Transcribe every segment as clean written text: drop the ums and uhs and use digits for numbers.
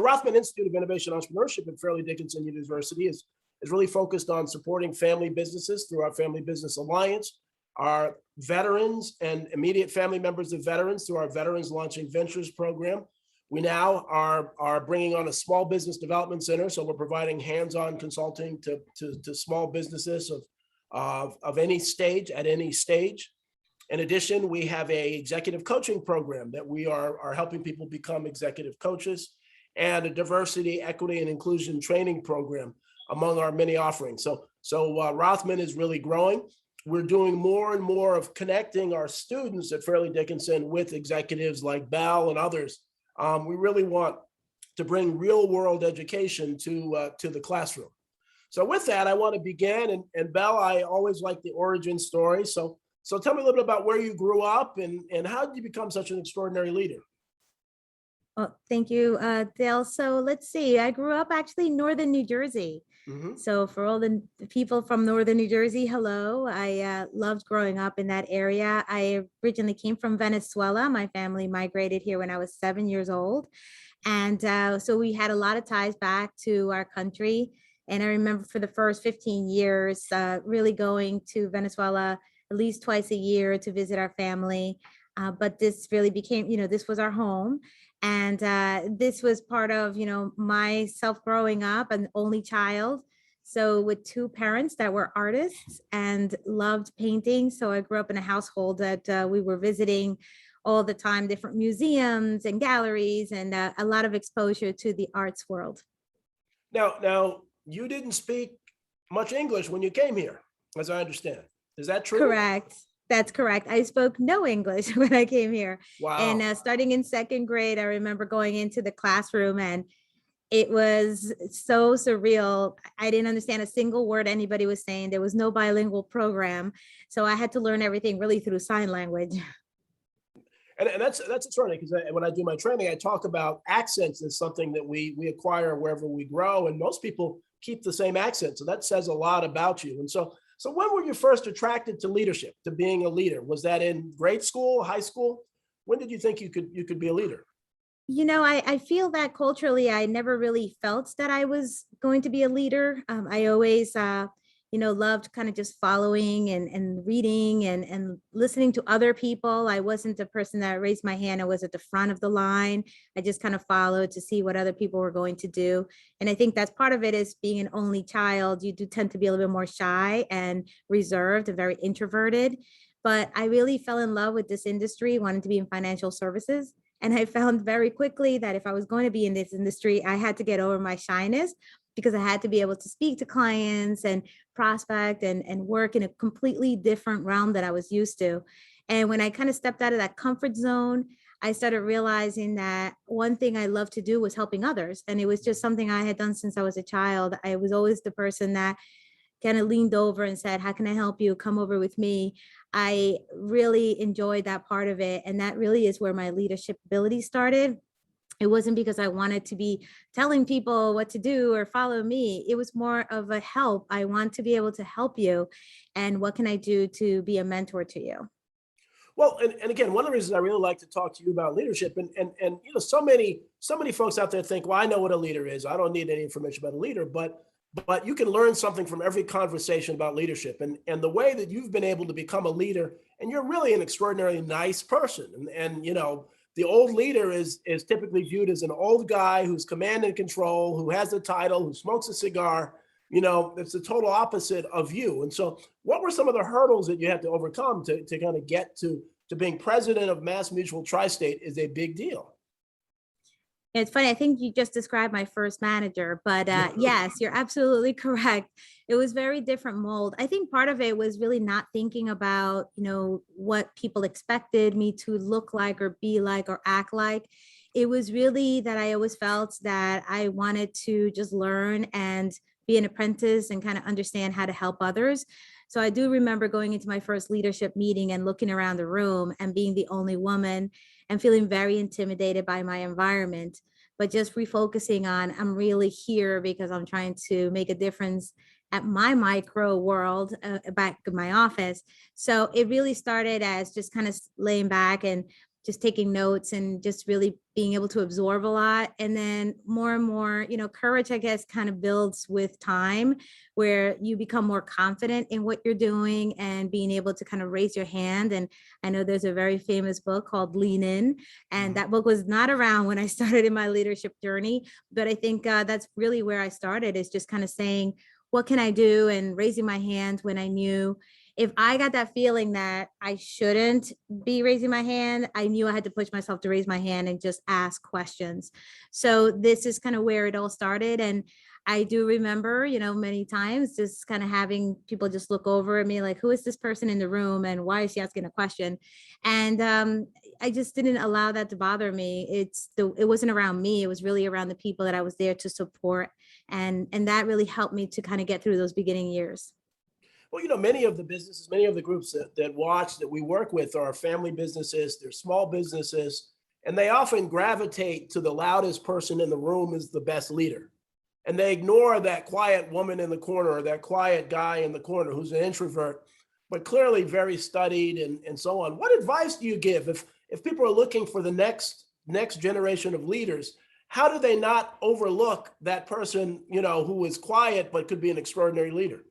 The Rothman Institute of Innovation and Entrepreneurship at Fairleigh Dickinson University is really focused on supporting family businesses through our Family Business Alliance, our veterans and immediate family members of veterans through our Veterans Launching Ventures program. We now are bringing on a small business development center, so we're providing hands-on consulting to small businesses of any stage, at any stage. In addition, we have an executive coaching program that we are helping people become executive coaches, and a diversity, equity, and inclusion training program among our many offerings. So Rothman is really growing. We're doing more and more of connecting our students at Fairleigh Dickinson with executives like Bell and others. We really want to bring real world education to the classroom. So with that, I want to begin, and Bell, I always like the origin story. So tell me a little bit about where you grew up and how did you become such an extraordinary leader? Well, thank you, Dale. So let's see, I grew up actually in northern New Jersey. So for all the people from northern New Jersey, hello. I loved growing up in that area. I originally came from Venezuela. My family migrated here when I was 7 years old. And so we had a lot of ties back to our country. And I remember for the first 15 years, really going to Venezuela at least twice a year to visit our family. But this really became, this was our home. And this was part of, myself growing up, an only child. So with two parents that were artists and loved painting. So I grew up in a household that we were visiting all the time, different museums and galleries, and a lot of exposure to the arts world. Now, you didn't speak much English when you came here, as I understand. Is that true? Correct. That's correct. I spoke no English when I came here. Wow. And starting in second grade, I remember going into the classroom and it was so surreal. I didn't understand a single word anybody was saying. There was no bilingual program. So I had to learn everything really through sign language. And that's extraordinary, because when I do my training, I talk about accents as something that we acquire wherever we grow. And most people keep the same accent. So that says a lot about you. And so when were you first attracted to leadership, to being a leader? Was that in grade school, high school? When did you think you could be a leader? I feel that culturally, I never really felt that I was going to be a leader. I always, loved kind of just following and reading and listening to other people. I wasn't the person that raised my hand. I was at the front of the line. I just kind of followed to see what other people were going to do. And I think that's part of it, is being an only child. You do tend to be a little bit more shy and reserved and very introverted. But I really fell in love with this industry, wanted to be in financial services. And I found very quickly that if I was going to be in this industry, I had to get over my shyness, because I had to be able to speak to clients and prospect and work in a completely different realm that I was used to. And when I kind of stepped out of that comfort zone, I started realizing that one thing I loved to do was helping others. And it was just something I had done since I was a child. I was always the person that kind of leaned over and said, how can I help you? Come over with me. I really enjoyed that part of it. And that really is where my leadership ability started. It wasn't because I wanted to be telling people what to do or follow me. It was more of a help. I want to be able to help you. And what can I do to be a mentor to you? Well, and again, one of the reasons I really like to talk to you about leadership, and so many folks out there think, well, I know what a leader is. I don't need any information about a leader, but you can learn something from every conversation about leadership, and the way that you've been able to become a leader, and you're really an extraordinarily nice person. And the old leader is typically viewed as an old guy who's command and control, who has the title, who smokes a cigar. It's the total opposite of you. And so what were some of the hurdles that you had to overcome to kind of get to being president of MassMutual Tri State? Is a big deal. It's funny. I think you just described my first manager, but yes, you're absolutely correct. It was very different mold. I think part of it was really not thinking about, what people expected me to look like or be like or act like. It was really that I always felt that I wanted to just learn and be an apprentice and kind of understand how to help others. So I do remember going into my first leadership meeting and looking around the room and being the only woman and feeling very intimidated by my environment, but just refocusing on, I'm really here because I'm trying to make a difference at my micro world back in my office. So it really started as just kind of laying back and just taking notes and just really being able to absorb a lot. And then more and more, courage, I guess, kind of builds with time, where you become more confident in what you're doing and being able to kind of raise your hand. And I know there's a very famous book called Lean In, and that book was not around when I started in my leadership journey. But I think that's really where I started, is just kind of saying, what can I do? And raising my hand when I knew, if I got that feeling that I shouldn't be raising my hand, I knew I had to push myself to raise my hand and just ask questions. So this is kind of where it all started. And I do remember, many times just kind of having people just look over at me like, who is this person in the room and why is she asking a question? And I just didn't allow that to bother me. It wasn't around me. It was really around the people that I was there to support. And that really helped me to kind of get through those beginning years. Well, many of the businesses, many of the groups that we work with are family businesses, they're small businesses, and they often gravitate to the loudest person in the room as the best leader. And they ignore that quiet woman in the corner or that quiet guy in the corner who's an introvert, but clearly very studied and so on. What advice do you give if people are looking for the next generation of leaders? How do they not overlook that person, who is quiet but could be an extraordinary leader?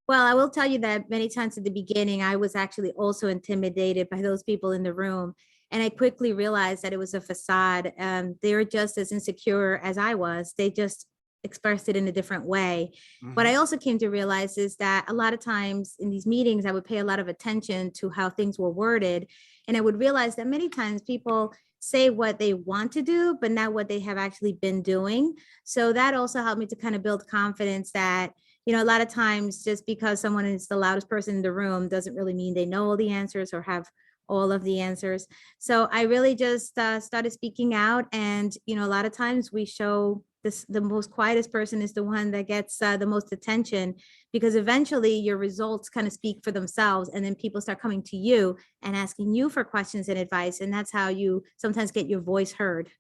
Well, I will tell you that many times at the beginning, I was actually also intimidated by those people in the room. And I quickly realized that it was a facade. They were just as insecure as I was. They just expressed it in a different way. What I also came to realize is that a lot of times in these meetings, I would pay a lot of attention to how things were worded. And I would realize that many times people say what they want to do, but not what they have actually been doing. So that also helped me to kind of build confidence that, a lot of times just because someone is the loudest person in the room doesn't really mean they know all the answers or have all of the answers. So I really just started speaking out. And, a lot of times we show the most quietest person is the one that gets the most attention, because eventually your results kind of speak for themselves. And then people start coming to you and asking you for questions and advice. And that's how you sometimes get your voice heard.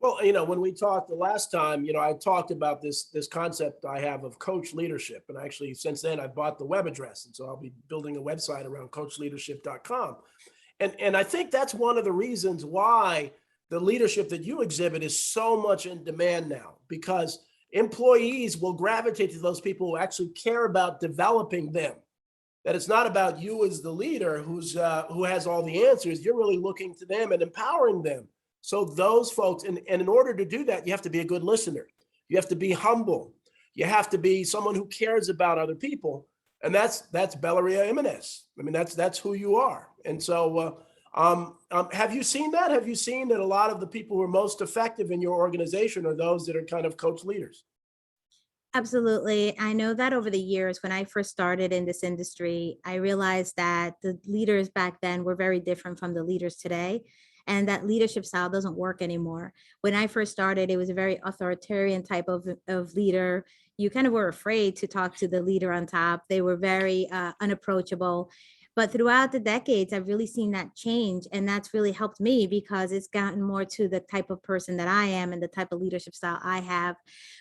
Well, when we talked the last time, I talked about this concept I have of coach leadership. And actually, since then, I bought the web address. And so I'll be building a website around coachleadership.com. And I think that's one of the reasons why the leadership that you exhibit is so much in demand now, because employees will gravitate to those people who actually care about developing them. That it's not about you as the leader who has all the answers. You're really looking to them and empowering them. So those folks, and in order to do that, you have to be a good listener. You have to be humble. You have to be someone who cares about other people. And that's Bellaria Jimenez. I mean, that's who you are. And so have you seen that? Have you seen that a lot of the people who are most effective in your organization are those that are kind of coach leaders? Absolutely. I know that over the years, when I first started in this industry, I realized that the leaders back then were very different from the leaders today. And that leadership style doesn't work anymore. When I first started, it was a very authoritarian type of leader. You kind of were afraid to talk to the leader on top. They were very unapproachable. But throughout the decades, I've really seen that change. And that's really helped me, because it's gotten more to the type of person that I am and the type of leadership style I have.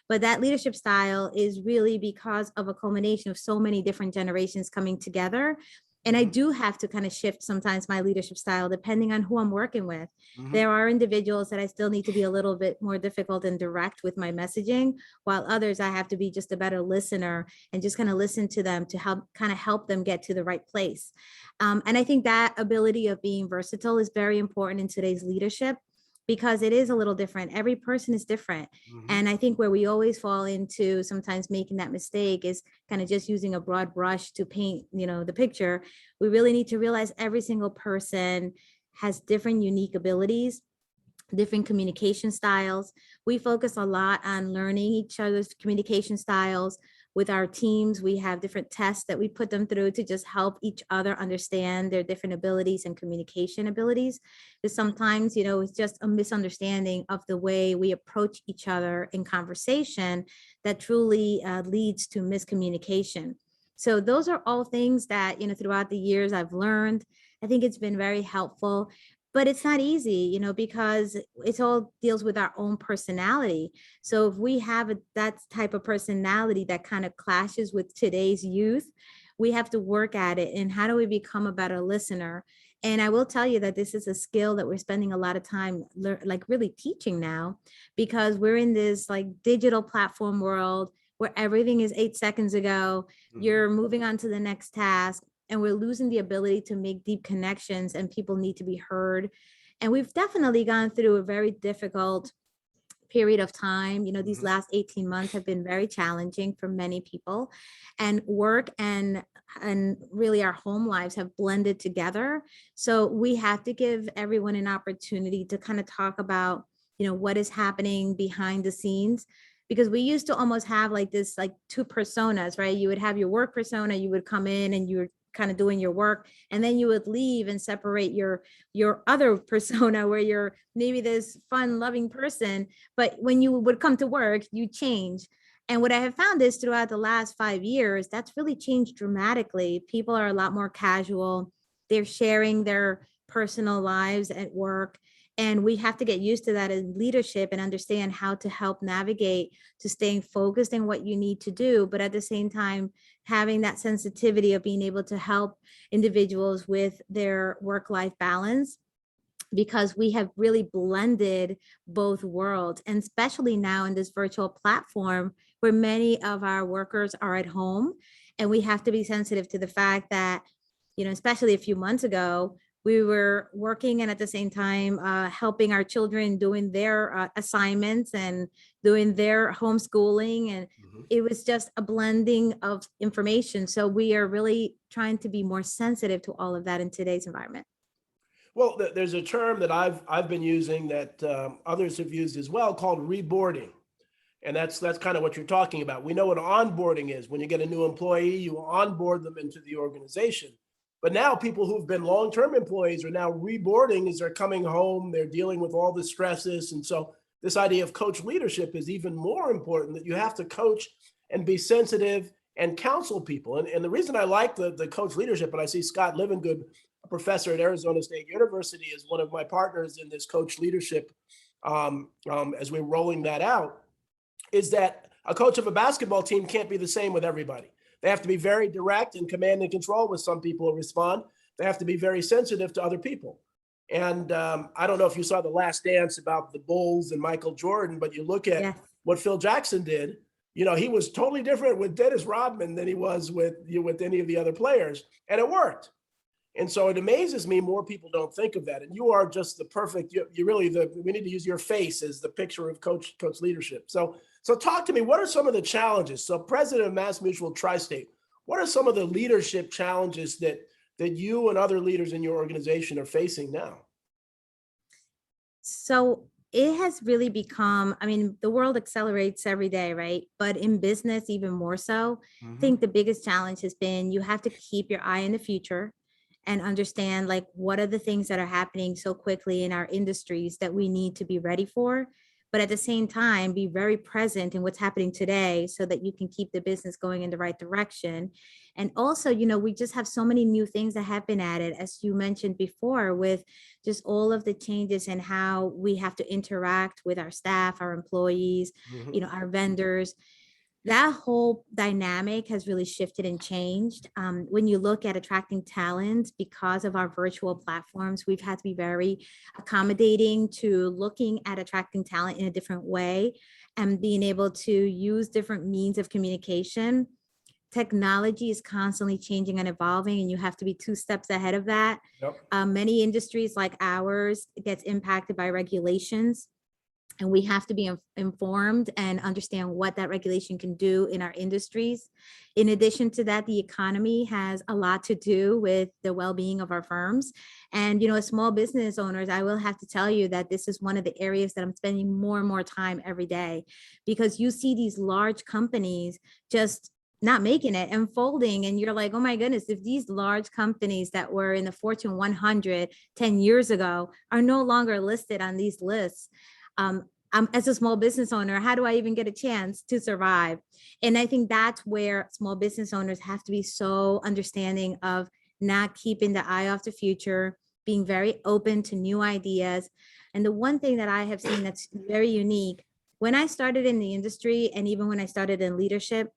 But that leadership style is really because of a culmination of so many different generations coming together. And I do have to kind of shift sometimes my leadership style depending on who I'm working with. There are individuals that I still need to be a little bit more difficult and direct with my messaging, while others I have to be just a better listener and just kind of listen to them to help them get to the right place. And I think that ability of being versatile is very important in today's leadership, because it is a little different. Every person is different. And I think where we always fall into sometimes making that mistake is kind of just using a broad brush to paint, the picture. We really need to realize every single person has different unique abilities, different communication styles. We focus a lot on learning each other's communication styles. With our teams, we have different tests that we put them through to just help each other understand their different abilities and communication abilities. Because sometimes, it's just a misunderstanding of the way we approach each other in conversation that truly leads to miscommunication. So those are all things that, throughout the years I've learned. I think it's been very helpful. But it's not easy, because it all deals with our own personality. So if we have that type of personality that kind of clashes with today's youth, we have to work at it. And how do we become a better listener? And I will tell you that this is a skill that we're spending a lot of time like really teaching now, because we're in this like digital platform world where everything is 8 seconds ago, you're moving on to the next task, and we're losing the ability to make deep connections, and people need to be heard. And we've definitely gone through a very difficult period of time. You know, these last 18 months have been very challenging for many people, and work and really our home lives have blended together. So we have to give everyone an opportunity to kind of talk about, you know, what is happening behind the scenes, because we used to almost have like this, like two personas, right? You would have your work persona, you would come in and you were kind of doing your work, and then you would leave and separate your other persona where you're maybe this fun loving person, but when you would come to work you change. And what I have found is throughout the last 5 years, that's really changed dramatically. People are a lot more casual, they're sharing their personal lives at work, and we have to get used to that in leadership and understand how to help navigate to staying focused in what you need to do, but at the same time having that sensitivity of being able to help individuals with their work-life balance, because we have really blended both worlds. And especially now in this virtual platform where many of our workers are at home, and we have to be sensitive to the fact that, you know, especially a few months ago, we were working and at the same time helping our children doing their assignments and doing their homeschooling. And it was just a blending of information. So we are really trying to be more sensitive to all of that in today's environment. Well, there's a term that I've been using that others have used as well, called reboarding. And that's kind of what you're talking about. We know what onboarding is. When you get a new employee, you onboard them into the organization. But now people who've been long-term employees are now reboarding as they're coming home, they're dealing with all the stresses. And so this idea of coach leadership is even more important, that you have to coach and be sensitive and counsel people. And the reason I like the coach leadership, and I see Scott Livingood, a professor at Arizona State University, is one of my partners in this coach leadership as we're rolling that out, is that a coach of a basketball team can't be the same with everybody. They have to be very direct and command and control with some people who respond. They have to be very sensitive to other people. And I don't know if you saw The Last Dance about the Bulls and Michael Jordan, but you look at what Phil Jackson did. You know, he was totally different with Dennis Rodman than he was with any of the other players, and it worked. And so it amazes me more people don't think of that. And you are just the perfect. You really we need to use your face as the picture of coach leadership. So talk to me. What are some of the challenges? So president of MassMutual Tri State, what are some of the leadership challenges that you and other leaders in your organization are facing now? So it has really become, I mean, the world accelerates every day, right? But in business, even more so. I think the biggest challenge has been you have to keep your eye in the future and understand like what are the things that are happening so quickly in our industries that we need to be ready for, but at the same time be very present in what's happening today so that you can keep the business going in the right direction. And also, you know, we just have so many new things that have been added, as you mentioned before, with just all of the changes in how we have to interact with our staff, our employees, you know, our vendors. That whole dynamic has really shifted and changed. When you look at attracting talent, because of our virtual platforms, we've had to be very accommodating to looking at attracting talent in a different way and being able to use different means of communication. Technology is constantly changing and evolving, and you have to be 2 steps ahead of that. Many industries like ours gets impacted by regulations, and we have to be informed and understand what that regulation can do in our industries. In addition to that, the economy has a lot to do with the well-being of our firms. And, you know, as small business owners, I will have to tell you that this is one of the areas that I'm spending more and more time every day, because you see these large companies just not making it and folding. And you're like, oh my goodness, if these large companies that were in the Fortune 100 10 years ago are no longer listed on these lists, as a small business owner, how do I even get a chance to survive? And I think that's where small business owners have to be so understanding of not keeping the eye off the future, being very open to new ideas. And the one thing that I have seen that's very unique, when I started in the industry and even when I started in leadership,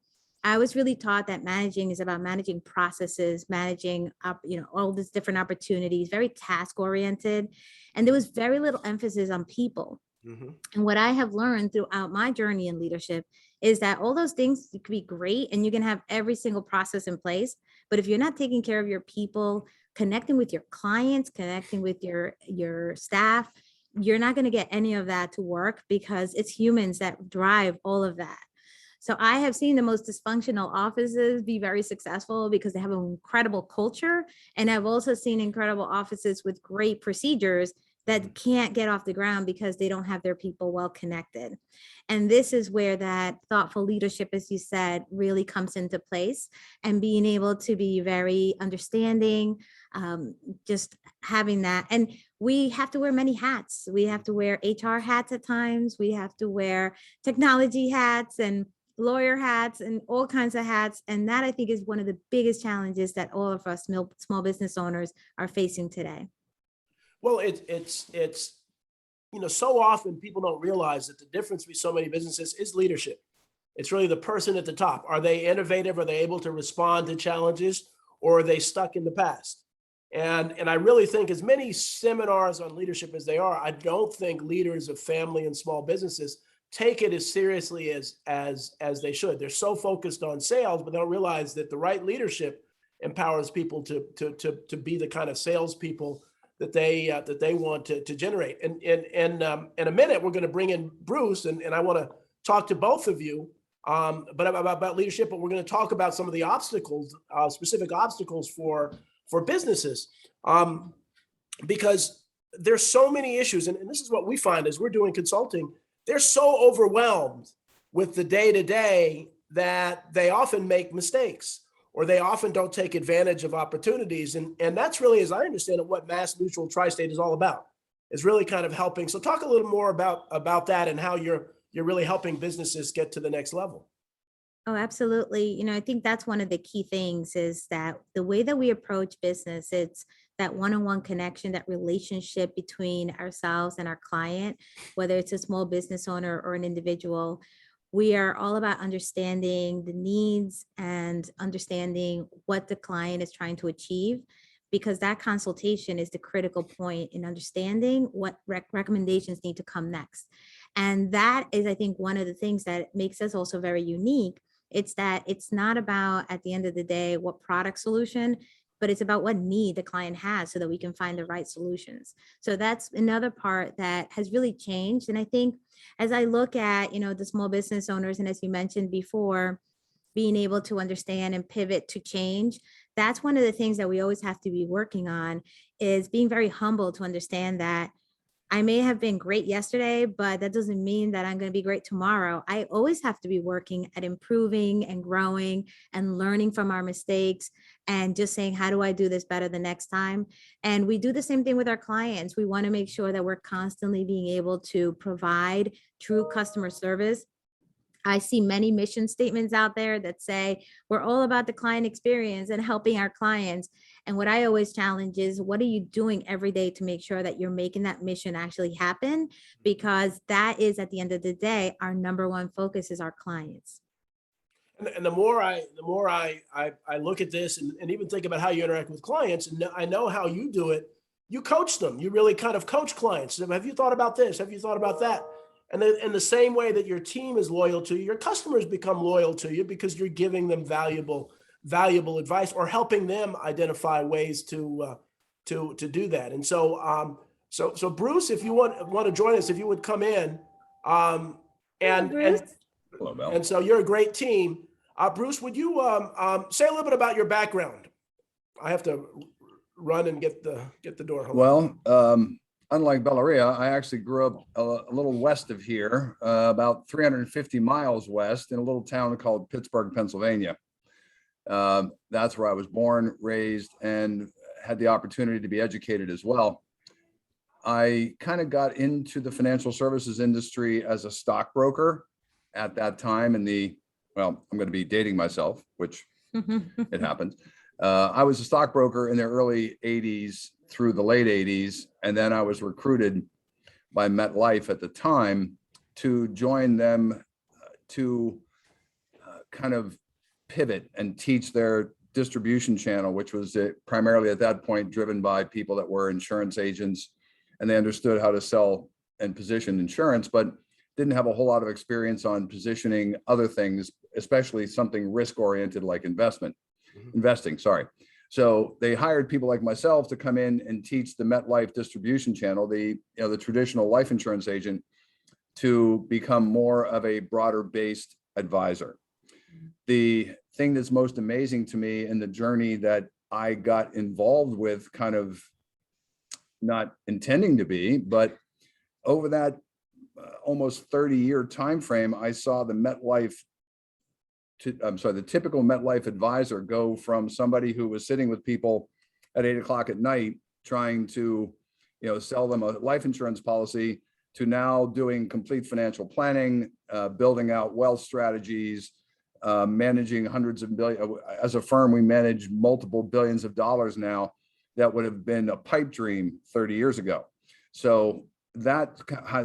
I was really taught that managing is about managing processes, managing up, all these different opportunities, very task oriented. And there was very little emphasis on people. Mhm. And what I have learned throughout my journey in leadership is that all those things could be great and you can have every single process in place. But if you're not taking care of your people, connecting with your clients, connecting with your staff, you're not going to get any of that to work, because it's humans that drive all of that. So I have seen the most dysfunctional offices be very successful because they have an incredible culture. And I've also seen incredible offices with great procedures that can't get off the ground because they don't have their people well connected. And this is where that thoughtful leadership, as you said, really comes into place, and being able to be very understanding, just having that. And we have to wear many hats. We have to wear HR hats at times. We have to wear technology hats and lawyer hats and all kinds of hats. And that, I think, is one of the biggest challenges that all of us small business owners are facing today. Well, it's so often people don't realize that the difference between so many businesses is leadership. It's really the person at the top. Are they innovative? Are they able to respond to challenges, or are they stuck in the past? And I really think, as many seminars on leadership as they are, I don't think leaders of family and small businesses take it as seriously as they should. They're so focused on sales, but they don't realize that the right leadership empowers people to be the kind of salespeople that they want to generate. And in a minute, we're going to bring in Bruce, and I want to talk to both of you, but about leadership. But we're going to talk about some of the obstacles, specific obstacles for businesses, because there's so many issues, and this is what we find as we're doing consulting. They're so overwhelmed with the day-to-day that they often make mistakes, or they often don't take advantage of opportunities. And that's really, as I understand it, what MassMutual Tri State is all about, is really kind of helping. So talk a little more about that and how you're really helping businesses get to the next level. Oh, absolutely. I think that's one of the key things, is that the way that we approach business, it's that one-on-one connection, that relationship between ourselves and our client, whether it's a small business owner or an individual. We are all about understanding the needs and understanding what the client is trying to achieve, because that consultation is the critical point in understanding what recommendations need to come next. And that is, I think, one of the things that makes us also very unique. It's that it's not about, at the end of the day, what product solution, but it's about what need the client has, so that we can find the right solutions. So that's another part that has really changed. And I think, as I look at, the small business owners, and as you mentioned before, being able to understand and pivot to change, that's one of the things that we always have to be working on, is being very humble to understand that I may have been great yesterday, but that doesn't mean that I'm going to be great tomorrow. I always have to be working at improving and growing and learning from our mistakes, and just saying, how do I do this better the next time? And we do the same thing with our clients. We want to make sure that we're constantly being able to provide true customer service. I see many mission statements out there that say we're all about the client experience and helping our clients. And what I always challenge is, what are you doing every day to make sure that you're making that mission actually happen? Because that is, at the end of the day, our number one focus is our clients. And the more I look at this, and even think about how you interact with clients, and I know how you do it. You coach them. You really kind of coach clients. Have you thought about this? Have you thought about that? And then, in the same way that your team is loyal to you, your customers become loyal to you, because you're giving them valuable advice, or helping them identify ways to do that. And so Bruce, if you want to join us, if you would come in, and Hello, Mel. and so you're a great team. Bruce, would you say a little bit about your background? I have to run and get the door home. Well, unlike Bellaria, I actually grew up a little west of here, about 350 miles west, in a little town called Pittsburgh, Pennsylvania. That's where I was born, raised, and had the opportunity to be educated as well. I kind of got into the financial services industry as a stockbroker at that time I'm going to be dating myself, which it happened. I was a stockbroker in the early 80s through the late 80s. And then I was recruited by MetLife at the time to join them to kind of pivot and teach their distribution channel, which was primarily at that point driven by people that were insurance agents, and they understood how to sell and position insurance, but didn't have a whole lot of experience on positioning other things, especially something risk-oriented like investing, sorry. So they hired people like myself to come in and teach the MetLife distribution channel, the traditional life insurance agent, to become more of a broader based advisor. The thing that's most amazing to me in the journey that I got involved with, kind of not intending to be, but over that almost 30-year time frame, I saw the typical MetLife advisor go from somebody who was sitting with people at 8 o'clock at night trying to, sell them a life insurance policy, to now doing complete financial planning, building out wealth strategies, managing hundreds of billions. As a firm, we manage multiple billions of dollars now that would have been a pipe dream 30 years ago. So that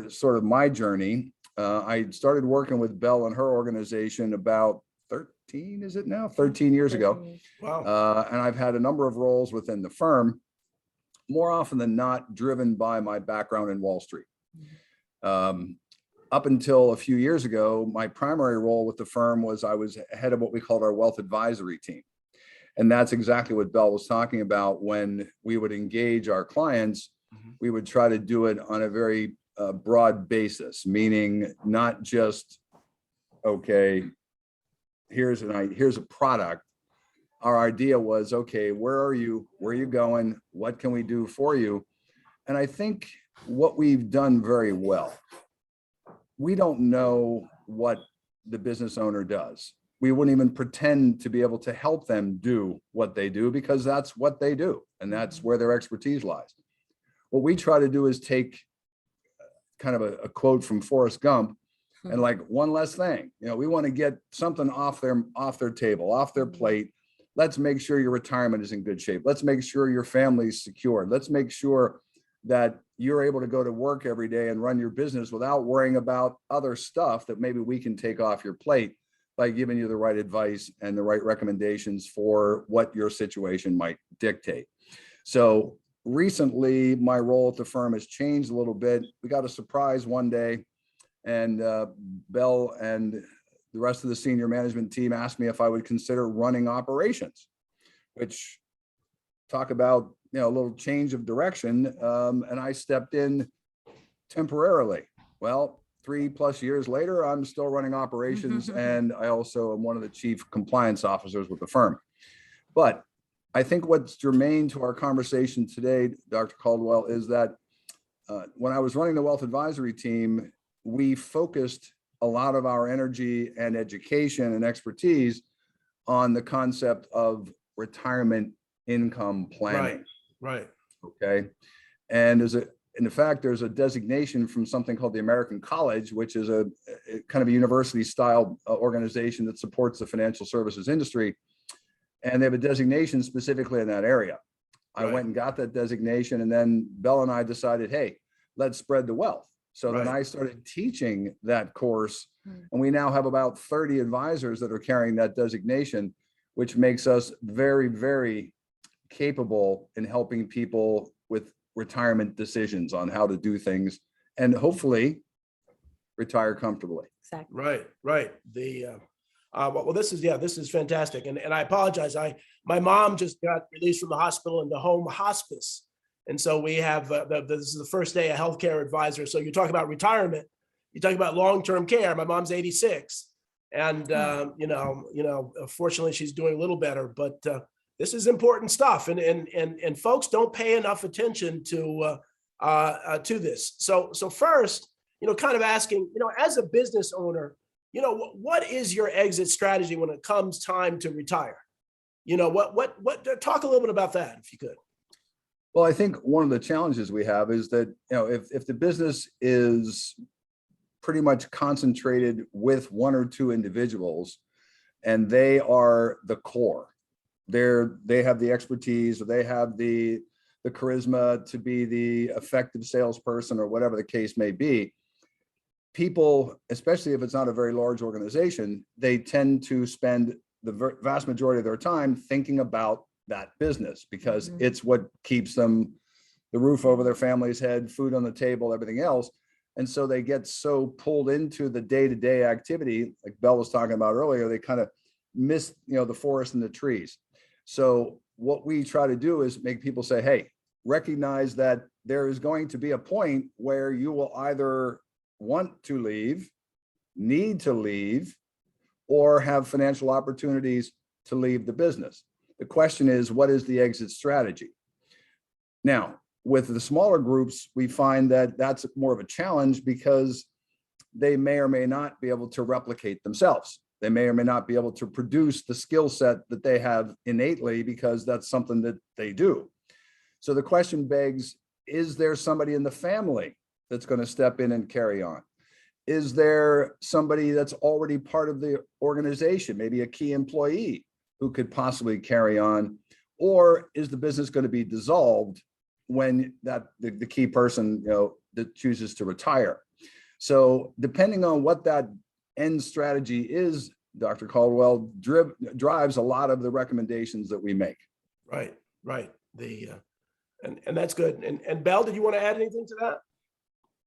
sort of my journey. I started working with Belle and her organization about 13 years ago. Wow. And I've had a number of roles within the firm, more often than not driven by my background in Wall Street. Up until a few years ago, my primary role with the firm was I was head of what we called our wealth advisory team. And that's exactly what Belle was talking about. When we would engage our clients, we would try to do it on a very broad basis, meaning not just, okay, here's a product. Our idea was, okay, where are you? Where are you going? What can we do for you? And I think what we've done very well, we don't know what the business owner does. We wouldn't even pretend to be able to help them do what they do, because that's what they do. And that's where their expertise lies. What we try to do is take kind of a quote from Forrest Gump, and like one less thing, we want to get something off their table, off their plate. Let's make sure your retirement is in good shape. Let's make sure your family's secure. Let's make sure that you're able to go to work every day and run your business without worrying about other stuff that maybe we can take off your plate by giving you the right advice and the right recommendations for what your situation might dictate. So recently, my role at the firm has changed a little bit. We got a surprise one day, and Belle and the rest of the senior management team asked me if I would consider running operations, which, talk about a little change of direction. And I stepped in temporarily. Well, 3+ years later, I'm still running operations, and I also am one of the chief compliance officers with the firm. But I think what's germane to our conversation today, Dr. Caldwell, is that when I was running the wealth advisory team, we focused a lot of our energy and education and expertise on the concept of retirement income planning. Right. Okay. And in fact, there's a designation from something called the American College, which is a kind of a university style organization that supports the financial services industry. And they have a designation specifically in that area. I went and got that designation, and then Belle and I decided, hey, let's spread the wealth. So then I started teaching that course, and we now have about 30 advisors that are carrying that designation, which makes us very, very capable in helping people with retirement decisions on how to do things and hopefully retire comfortably. Exactly. Right. Well, this is fantastic. And I apologize. My mom just got released from the hospital into home hospice. And so we have, this is the first day a healthcare advisor. So you're talking about retirement, you talk about long-term care. My mom's 86, and fortunately she's doing a little better, but this is important stuff. And folks don't pay enough attention to this. So first, kind of asking, as a business owner, what is your exit strategy when it comes time to retire? Talk a little bit about that, if you could. Well, I think one of the challenges we have is that, if the business is pretty much concentrated with one or two individuals, and they are the core, they have the expertise, or they have the charisma to be the effective salesperson, or whatever the case may be, people, especially if it's not a very large organization, they tend to spend the vast majority of their time thinking about that business, because Mhm. it's what keeps them the roof over their family's head, food on the table, everything else. And so they get so pulled into the day-to-day activity, like Belle was talking about earlier, they kind of miss, the forest and the trees. So what we try to do is make people say, hey, recognize that there is going to be a point where you will either want to leave, need to leave, or have financial opportunities to leave the business. The question is, what is the exit strategy? Now, with the smaller groups, we find that that's more of a challenge because they may or may not be able to replicate themselves. They may or may not be able to produce the skill set that they have innately, because that's something that they do. So the question begs, is there somebody in the family that's going to step in and carry on? Is there somebody that's already part of the organization, maybe a key employee who could possibly carry on? Or is the business going to be dissolved when the key person, that chooses to retire? So depending on what that end strategy is, Dr. Caldwell, drives a lot of the recommendations that we make. Right. And that's good. And Belle, did you want to add anything to that?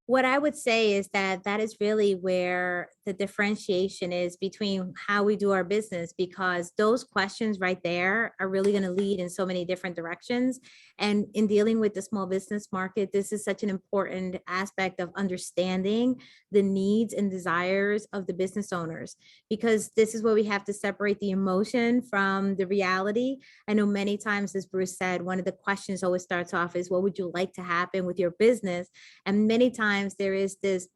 What I would say is that is really where the differentiation is between how we do our business, because those questions right there are really going to lead in so many different directions. And in dealing with the small business market, this is such an important aspect of understanding the needs and desires of the business owners, because this is where we have to separate the emotion from the reality. I know many times, as Bruce said, one of the questions always starts off is, what would you like to happen with your business? And many times there is this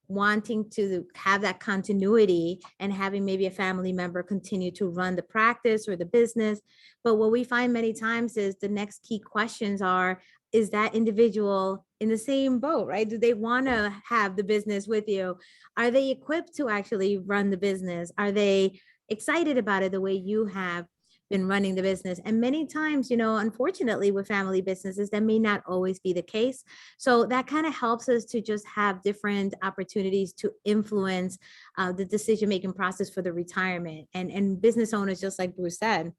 wanting to have that continuity and having maybe a family member continue to run the practice or the business. But what we find many times is the next key questions are, is that individual in the same boat, right? Do they want to have the business with you? Are they equipped to actually run the business? Are they excited about it the way you have been running the business? And many times, unfortunately, with family businesses, that may not always be the case. So that kind of helps us to just have different opportunities to influence the decision-making process for the retirement. And business owners, just like Bruce said,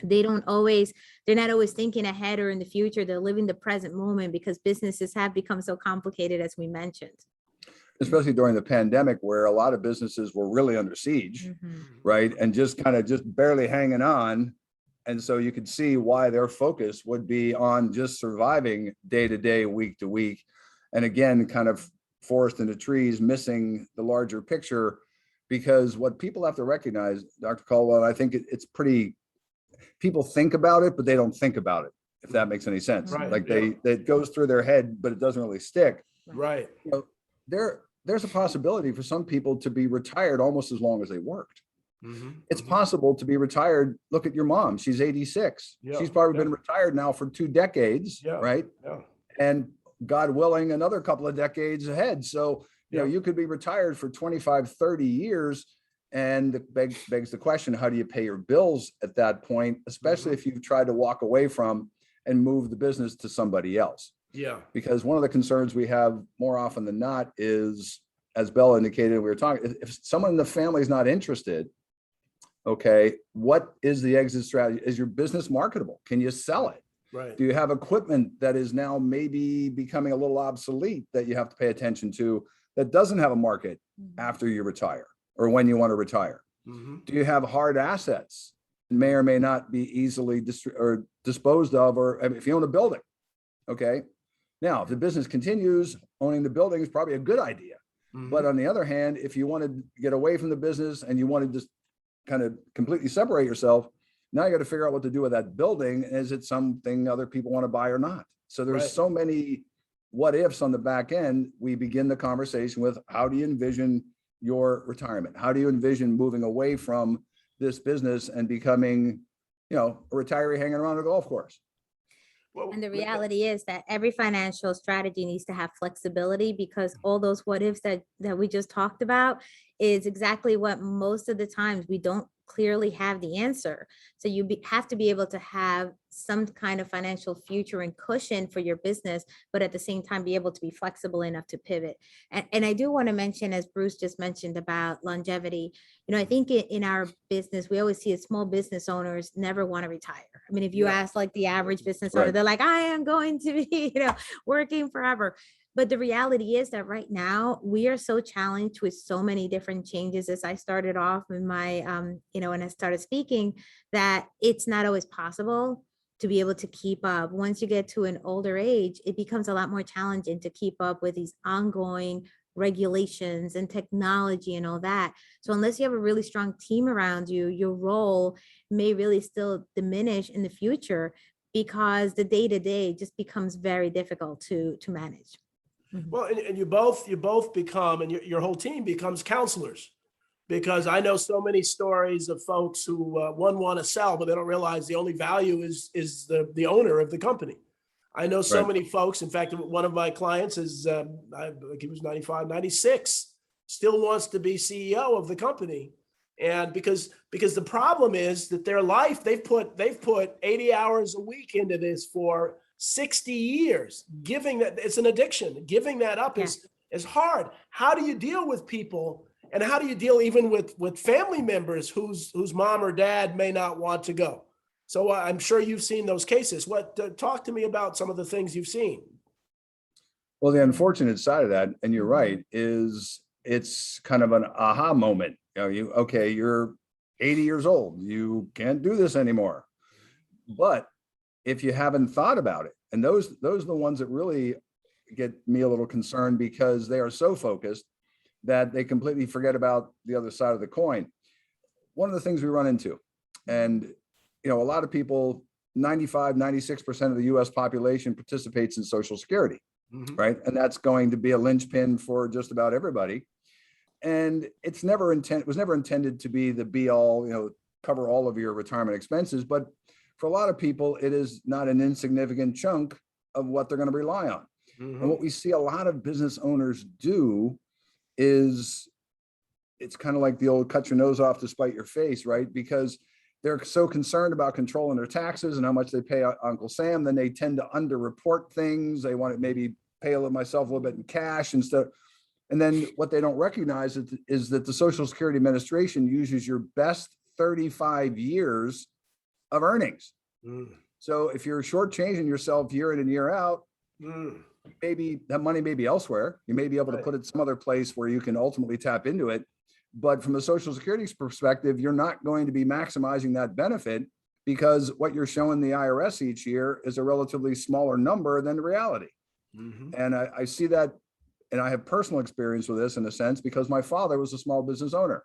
they're not always thinking ahead or in the future. They're living the present moment, because businesses have become so complicated, as we mentioned. Especially during the pandemic, where a lot of businesses were really under siege, right? And just barely hanging on. And so you could see why their focus would be on just surviving day to day, week to week. And again, kind of forest in the trees, missing the larger picture. Because what people have to recognize, Dr. Caldwell, I think it's pretty, people think about it, but they don't think about it, if that makes any sense. Right, Like yeah. it goes through their head, but it doesn't really stick. Right. There's a possibility for some people to be retired almost as long as they worked. It's Mhm. possible to be retired. Look at your mom. She's 86. Yeah, She's probably yeah. been retired now for 2 decades, Yeah, right? Yeah. And God willing, another couple of decades ahead. So, Yeah. you could be retired for 25, 30 years. And it begs the question, how do you pay your bills at that point, especially if you've tried to walk away from and move the business to somebody else? Yeah. Because one of the concerns we have more often than not is, as Bella indicated, we were talking, if someone in the family is not interested, okay, what is the exit strategy? Is your business marketable? Can you sell it? Right. Do you have equipment that is now maybe becoming a little obsolete that you have to pay attention to, that doesn't have a market after you retire or when you want to retire? Mhm. Do you have hard assets that may or may not be easily disposed of, or if you own a building, okay? Now, if the business continues, owning the building is probably a good idea. Mhm. But on the other hand, if you want to get away from the business and you want to just kind of completely separate yourself, now you got to figure out what to do with that building. Is it something other people want to buy or not? So there's Right. so many what ifs on the back end. We begin the conversation with, how do you envision your retirement? How do you envision moving away from this business and becoming, a retiree hanging around a golf course? Well, And the reality is that every financial strategy needs to have flexibility, because all those what ifs that we just talked about is exactly what most of the times we don't clearly have the answer. So you have to be able to have some kind of financial future and cushion for your business, but at the same time, be able to be flexible enough to pivot. And I do want to mention, as Bruce just mentioned about longevity, I think in our business, we always see small business owners never want to retire. I mean, if you ask like the average business owner, they're like, I am going to be, working forever. But the reality is that right now we are so challenged with so many different changes, as I started off in my, when I started speaking, that it's not always possible to be able to keep up. Once you get to an older age, it becomes a lot more challenging to keep up with these ongoing regulations and technology and all that. So unless you have a really strong team around you, your role may really still diminish in the future, because the day-to-day just becomes very difficult to manage. Well, and you both become, and your whole team becomes counselors, because I know so many stories of folks who want to sell, but they don't realize the only value is the owner of the company. I know so many folks. In fact, one of my clients is, he was 95, 96, still wants to be CEO of the company. And because the problem is that their life, they've put 80 hours a week into this for 60 years. Giving that, it's an addiction. Giving that up is hard. How do you deal with people, and how do you deal even with family members whose mom or dad may not want to go? So I'm sure you've seen those cases. Talk to me about some of the things you've seen. Well, the unfortunate side of that, and you're right, is it's kind of an aha moment. You're 80 years old, you can't do this anymore. But if you haven't thought about it, and those are the ones that really get me a little concerned, because they are so focused that they completely forget about the other side of the coin. One of the things we run into, and a lot of people, 95, 96% of the US population participates in Social Security, right? And that's going to be a linchpin for just about everybody. And it was never intended to be the be all, cover all of your retirement expenses. But for a lot of people, it is not an insignificant chunk of what they're going to rely on. And what we see a lot of business owners do is, it's kind of like the old cut your nose off to spite your face, right? Because they're so concerned about controlling their taxes and how much they pay Uncle Sam, then they tend to underreport things. They want to maybe pay myself a little bit in cash and stuff. And then what they don't recognize is that the Social Security Administration uses your best 35 years of earnings. So if you're shortchanging yourself year in and year out, maybe that money may be elsewhere. You may be able to put it some other place where you can ultimately tap into it. But from a Social Security perspective, you're not going to be maximizing that benefit, because what you're showing the IRS each year is a relatively smaller number than the reality. And I see that, and I have personal experience with this in a sense, because my father was a small business owner.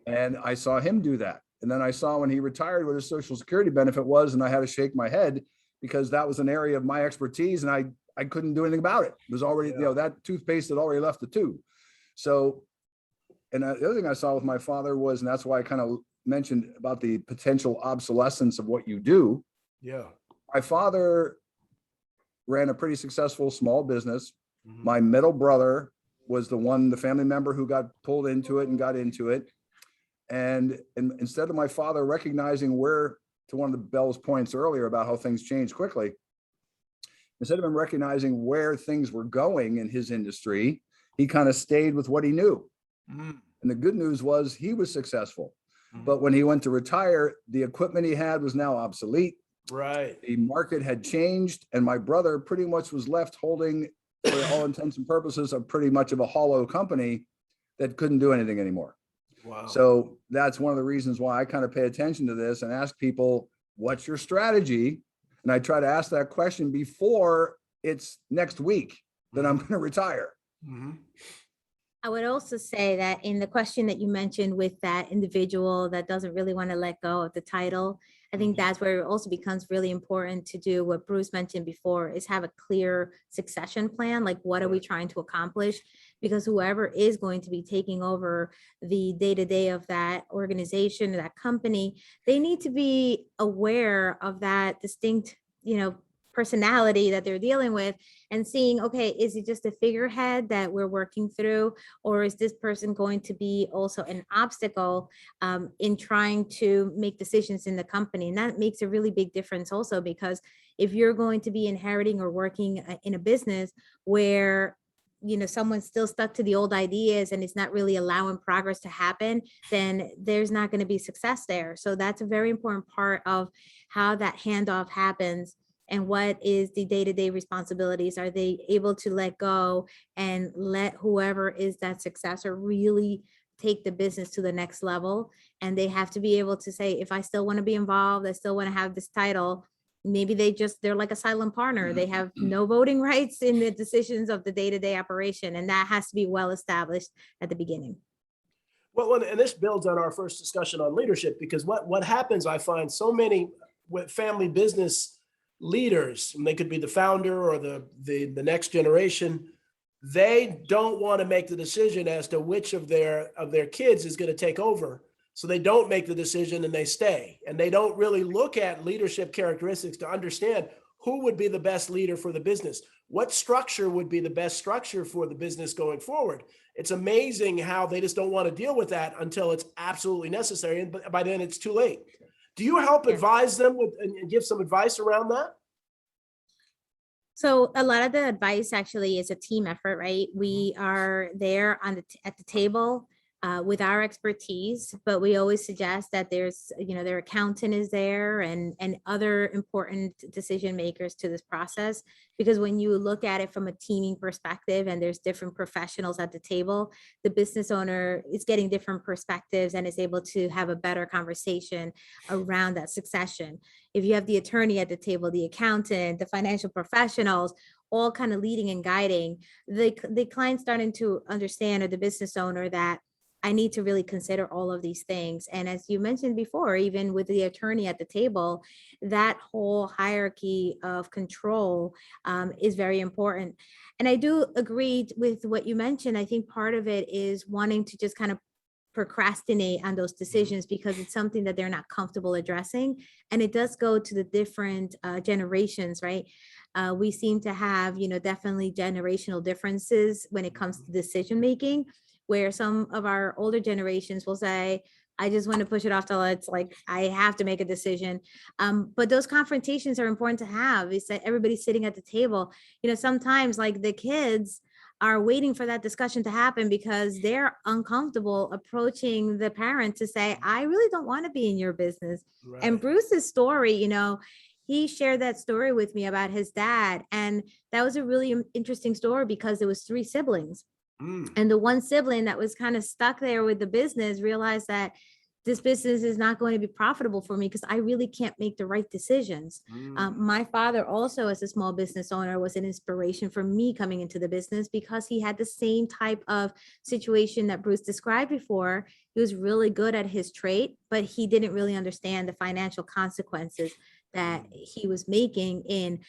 And I saw him do that. And then I saw when he retired what his Social Security benefit was, and I had to shake my head, because that was an area of my expertise, and I couldn't do anything about it. It was already, that toothpaste had already left the tube. So, and the other thing I saw with my father was, and that's why I kind of mentioned about the potential obsolescence of what you do. My father ran a pretty successful small business. My middle brother was the family member who got pulled into it and got into it. And instead of my father recognizing where, to one of the Bell's points earlier about how things change quickly, instead of him recognizing where things were going in his industry, he kind of stayed with what he knew. And the good news was he was successful. But when he went to retire, the equipment he had was now obsolete. The market had changed, and my brother pretty much was left holding, for all intents and purposes, a pretty much of a hollow company that couldn't do anything anymore. So that's one of the reasons why I kind of pay attention to this and ask people, what's your strategy? And I try to ask that question before it's next week that I'm going to retire. I would also say that in the question that you mentioned with that individual that doesn't really want to let go of the title, I think that's where it also becomes really important to do what Bruce mentioned before, is have a clear succession plan. Like, what are we trying to accomplish? Because whoever is going to be taking over the day-to-day of that organization, that company, they need to be aware of that distinct, personality that they're dealing with, and seeing, okay, is it just a figurehead that we're working through, or is this person going to be also an obstacle in trying to make decisions in the company? And that makes a really big difference also, because if you're going to be inheriting or working in a business where someone's still stuck to the old ideas and it's not really allowing progress to happen, then there's not going to be success there. So that's a very important part of how that handoff happens. And what is the day-to-day responsibilities? Are they able to let go and let whoever is that successor really take the business to the next level? And they have to be able to say, if I still want to be involved, I still want to have this title. Maybe they're like a silent partner. They have no voting rights in the decisions of the day-to-day operation. And that has to be well established at the beginning. Well, and this builds on our first discussion on leadership, because what happens, I find so many with family business leaders, and they could be the founder or the next generation, they don't want to make the decision as to which of their kids is going to take over. So they don't make the decision and they stay. And they don't really look at leadership characteristics to understand who would be the best leader for the business. What structure would be the best structure for the business going forward? It's amazing how they just don't want to deal with that until it's absolutely necessary. And by then it's too late. Do you help advise them and give some advice around that? So a lot of the advice actually is a team effort, right? We are there at the table with our expertise, but we always suggest that there's, their accountant is there and other important decision makers to this process. Because when you look at it from a teaming perspective and there's different professionals at the table, the business owner is getting different perspectives and is able to have a better conversation around that succession. If you have the attorney at the table, the accountant, the financial professionals, all kind of leading and guiding, the client starting to understand, or the business owner, that I need to really consider all of these things. And as you mentioned before, even with the attorney at the table, that whole hierarchy of control is very important. And I do agree with what you mentioned. I think part of it is wanting to just kind of procrastinate on those decisions because it's something that they're not comfortable addressing. And it does go to the different generations, right? We seem to have, definitely generational differences when it comes to decision making, where some of our older generations will say, I just want to push it off till it's like, I have to make a decision. But those confrontations are important to have. Is that everybody's sitting at the table. Sometimes like the kids are waiting for that discussion to happen because they're uncomfortable approaching the parent to say, I really don't want to be in your business. Right. And Bruce's story, he shared that story with me about his dad. And that was a really interesting story because there was 3 siblings. And the one sibling that was kind of stuck there with the business realized that this business is not going to be profitable for me because I really can't make the right decisions. My father also, as a small business owner, was an inspiration for me coming into the business because he had the same type of situation that Bruce described before. He was really good at his trade, but he didn't really understand the financial consequences that he was making in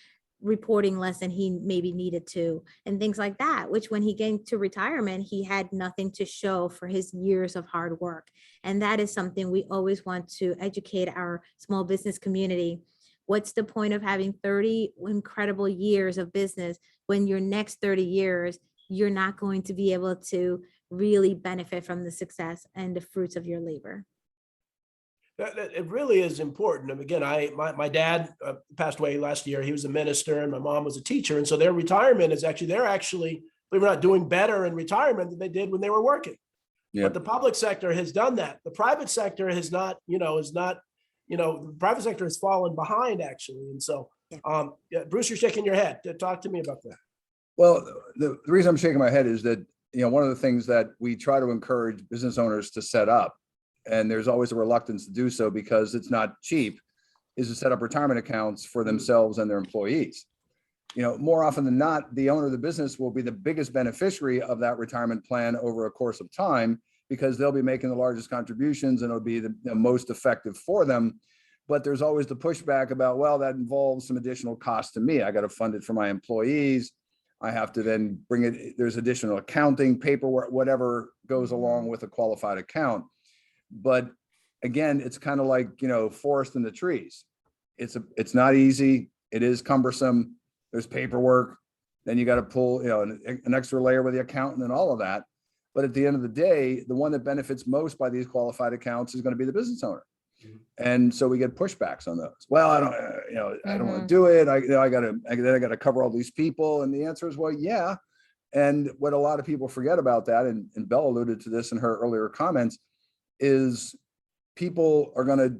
reporting less than he maybe needed to, and things like that, which when he came to retirement, he had nothing to show for his years of hard work. And that is something we always want to educate our small business community. What's the point of having 30 incredible years of business when your next 30 years, you're not going to be able to really benefit from the success and the fruits of your labor? It really is important. And again, my dad passed away last year. He was a minister and my mom was a teacher. And so their retirement is actually, they're actually, believe it or not, doing better in retirement than they did when they were working. Yep. But the public sector has done that. The private sector has not, the private sector has fallen behind actually. And so, Bruce, you're shaking your head. Talk to me about that. Well, the reason I'm shaking my head is that, one of the things that we try to encourage business owners to set up, and there's always a reluctance to do so because it's not cheap, is to set up retirement accounts for themselves and their employees. More often than not, the owner of the business will be the biggest beneficiary of that retirement plan over a course of time because they'll be making the largest contributions and it'll be the most effective for them. But there's always the pushback about, well, that involves some additional cost to me. I got to fund it for my employees. I have to then bring it, there's additional accounting, paperwork, whatever goes along with a qualified account. But again, it's kind of like, forest in the trees. It's not easy. It is cumbersome. There's paperwork. Then you got to pull, an extra layer with the accountant and all of that. But at the end of the day, the one that benefits most by these qualified accounts is going to be the business owner. And so we get pushbacks on those. Well, I don't want to do it. I got to cover all these people. And the answer is, well, yeah. And what a lot of people forget about that, and Belle alluded to this in her earlier comments, is people are going to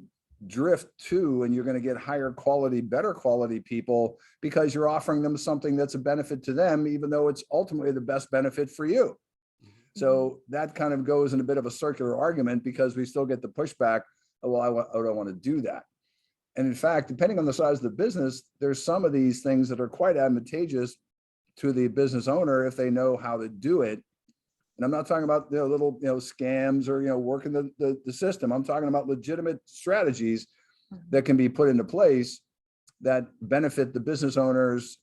drift to, and you're going to get higher quality, better quality people because you're offering them something that's a benefit to them, even though it's ultimately the best benefit for you. So that kind of goes in a bit of a circular argument because we still get the pushback. Oh, well, I don't want to do that. And in fact, depending on the size of the business, there's some of these things that are quite advantageous to the business owner if they know how to do it. And I'm not talking about little scams or working the system. I'm talking about legitimate strategies that can be put into place that benefit the business owners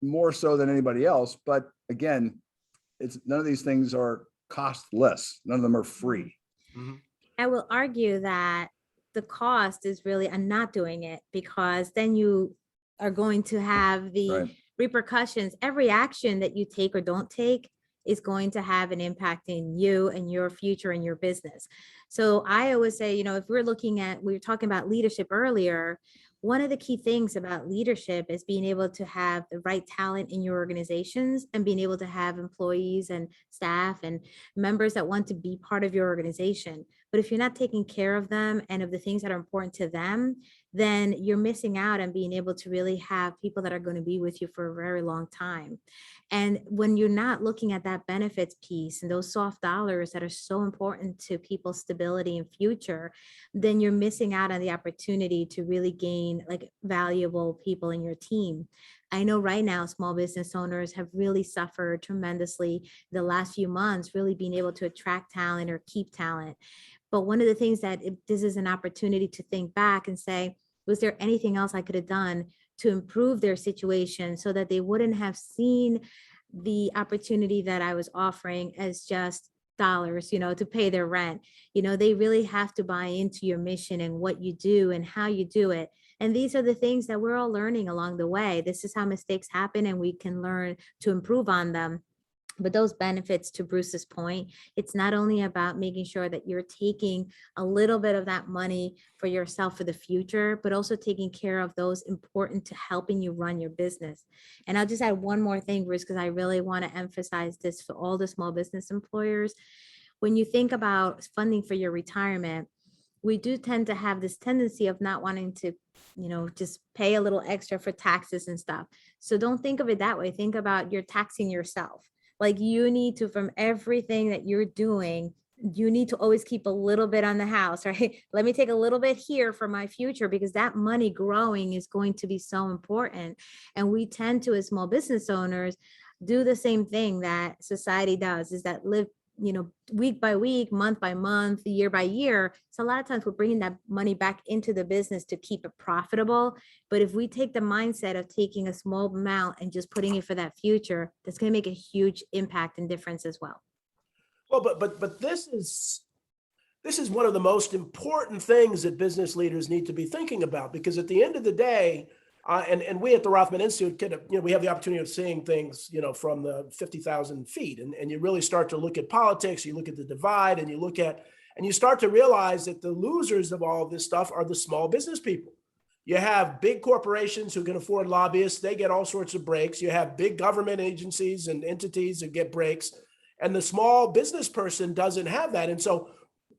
more so than anybody else. But again, it's none of these things are costless. None of them are free. I will argue that the cost is really on not doing it, because then you are going to have the repercussions. Every action that you take or don't take is going to have an impact in you and your future and your business. So I always say, if we were talking about leadership earlier, one of the key things about leadership is being able to have the right talent in your organizations and being able to have employees and staff and members that want to be part of your organization. But if you're not taking care of them and of the things that are important to them, then you're missing out on being able to really have people that are going to be with you for a very long time. And when you're not looking at that benefits piece and those soft dollars that are so important to people's stability and future, then you're missing out on the opportunity to really gain valuable people in your team. I know right now, small business owners have really suffered tremendously the last few months, really being able to attract talent or keep talent. But one of the things that this is an opportunity to think back and say, was there anything else I could have done to improve their situation so that they wouldn't have seen the opportunity that I was offering as just dollars, to pay their rent. They really have to buy into your mission and what you do and how you do it. And these are the things that we're all learning along the way. This is how mistakes happen, and we can learn to improve on them. But those benefits, to Bruce's point, it's not only about making sure that you're taking a little bit of that money for yourself for the future, but also taking care of those important to helping you run your business. And I'll just add one more thing, Bruce, because I really want to emphasize this for all the small business employers. When you think about funding for your retirement, we do tend to have this tendency of not wanting to, just pay a little extra for taxes and stuff. So don't think of it that way. Think about you're taxing yourself. You need to, from everything that you're doing, you need to always keep a little bit on the house, right? Let me take a little bit here for my future, because that money growing is going to be so important. And we tend to, as small business owners, do the same thing that society does, is that live, week by week, month by month, year by year. So a lot of times we're bringing that money back into the business to keep it profitable. But if we take the mindset of taking a small amount and just putting it for that future, that's going to make a huge impact and difference as well. Well, but this is one of the most important things that business leaders need to be thinking about, because at the end of the day, and we at the Rothman Institute, we have the opportunity of seeing things, from the 50,000 feet, and you really start to look at politics, you look at the divide, and you start to realize that the losers of all of this stuff are the small business people. You have big corporations who can afford lobbyists, they get all sorts of breaks. You have big government agencies and entities that get breaks, and the small business person doesn't have that. And so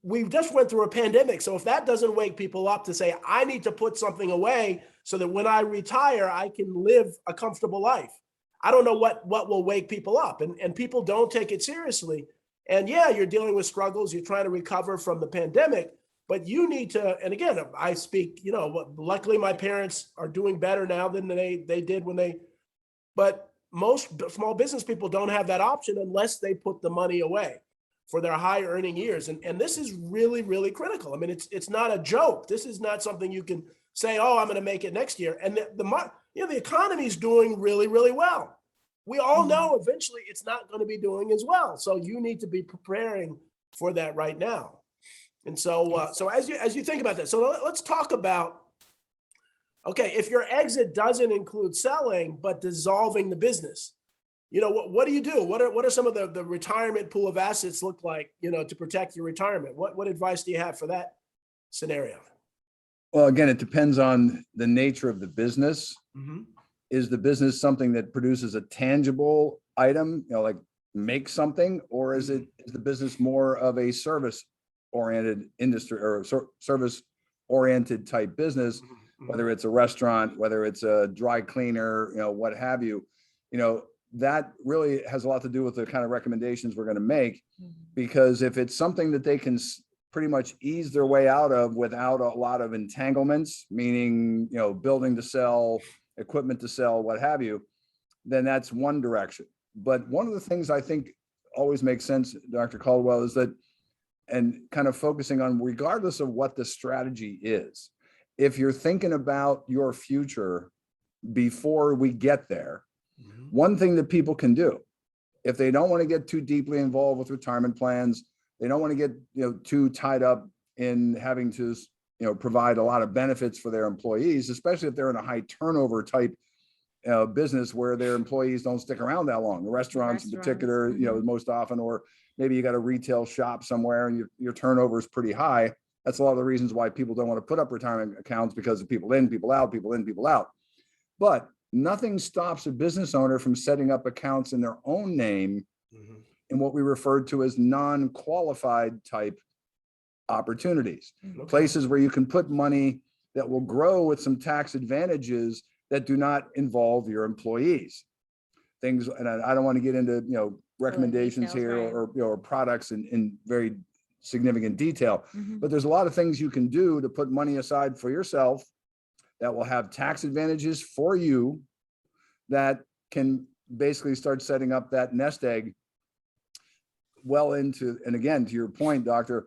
we just went through a pandemic. So if that doesn't wake people up to say, I need to put something away so that when I retire, I can live a comfortable life, I don't know what will wake people up. And people don't take it seriously. And yeah, you're dealing with struggles. You're trying to recover from the pandemic, but you need to, and again, I speak, luckily my parents are doing better now than they did but most small business people don't have that option unless they put the money away for their high earning years. And this is really, really critical. I mean, it's not a joke. This is not something you can say, oh, I'm going to make it next year. And the economy is doing really, really well. We all know eventually it's not going to be doing as well. So you need to be preparing for that right now. And so, so as you think about that, so let's talk about Okay, if your exit doesn't include selling, but dissolving the business, what do you do? What are some of the retirement pool of assets look like, to protect your retirement? What advice do you have for that scenario? Well, again, it depends on the nature of the business. Mm-hmm. Is the business something that produces a tangible item, like make something, or is the business more of a service oriented industry or service oriented type business, whether it's a restaurant, whether it's a dry cleaner, what have you, that really has a lot to do with the kind of recommendations we're going to make, because if it's something that they can pretty much ease their way out of without a lot of entanglements, meaning, building to sell, equipment to sell, what have you, then that's one direction. But one of the things I think always makes sense, Dr. Caldwell, is that, and kind of focusing on, regardless of what the strategy is, if you're thinking about your future before we get there, one thing that people can do, if they don't want to get too deeply involved with retirement plans, they don't want to get too tied up in having to provide a lot of benefits for their employees, especially if they're in a high turnover type business where their employees don't stick around that long. The restaurants in particular, most often, or maybe you got a retail shop somewhere and your turnover is pretty high. That's a lot of the reasons why people don't want to put up retirement accounts, because of people in, people out, people in, people out. But nothing stops a business owner from setting up accounts in their own name in what we refer to as non-qualified type opportunities, places where you can put money that will grow with some tax advantages that do not involve your employees. Things, and I don't want to get into recommendations details, here, right. or products in very significant detail, but there's a lot of things you can do to put money aside for yourself that will have tax advantages for you, that can basically start setting up that nest egg well into, and again, to your point, doctor,